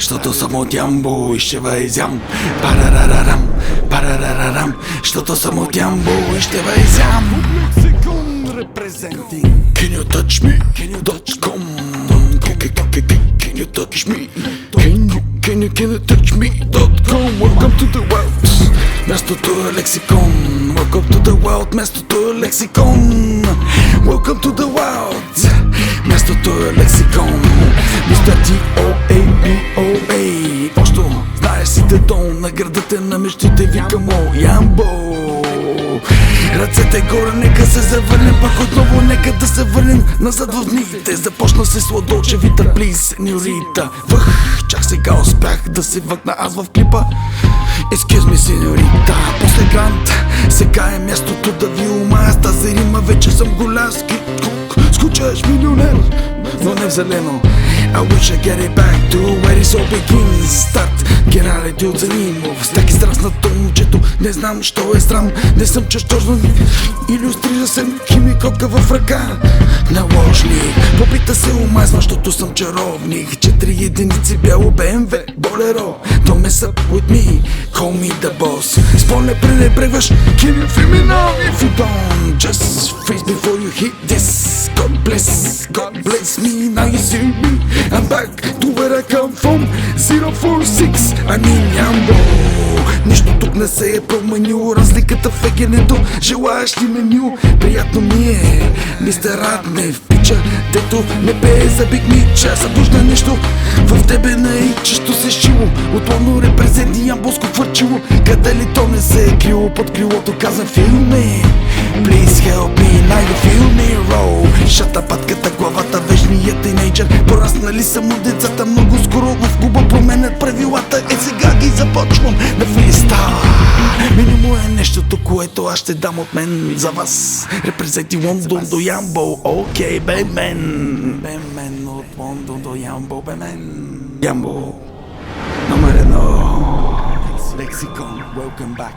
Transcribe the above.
Защото съм от Ямбол и ще вайзям. Парарарарам, парарарарам. Защото съм от Ямбол и ще вайзям. Representing. Can you touch me? .com. Can you touch me? Can you touch me? .com. Welcome to the world. Мястото е лексикон. Welcome to the world. Мястото е лексикон. Welcome to the world. Мястото е лексикон. Мистер T-O-A-B-O-A. Просто знаеш си дедон. На градата на мечтите викам о Ямбол. Ръцете горе, нека се завърнем, пак отново нека да се върнем назад в дните. Започна се сладолчевита, плиз, сеньорита. Чак сега успях да се въкна аз в клипа. Excuse me, сеньорита. После Грант, сега е мястото да ви умая. С тази рима вече съм голяски. Скучаш милионер, но не в зелено. I wish I get it back to where it all begins. Start, генералите от Занимов. С таки страстнато момчето, не знам що е срам. Не съм чещожно, илюстрира съм химикопка в ръка. Наложник, попита се омазва, защото съм чаровник. 4 единици бяло БМВ, болеро. Don't mess up with me, call me the boss. Спомня пренебрегваш, can you feel me now? If you don't, just freeze before you hit this. God bless me, now you see me. I'm back to where I come from. 046, I'm in Ямбол. Нищо тук не се е променило. Разликата в егенето, желаеш ли меню? Приятно ми е, мистер Раднев. Пича, дето не пее за Биг Мича. Събужда нещо в тебе на ичещо се шило. Отловно репрезенти ямболско хвърчило. Къде ли то не се е крило? Под крилото казвам feel me. Please help me, now you feel me roll. Шата патката, главата, вечният тинейджър. Пораснали са му децата, много скоро в клуба променят правилата. Е сега ги започвам на фристайл. Минимум е нещото, което аз ще дам от мен за вас. Репрезенти Лондон до Ямбол, окей, бе мен. Бе мен от Лондон до Ямбол, бе мен. Ямбол, номер 1. Лексикон, welcome back.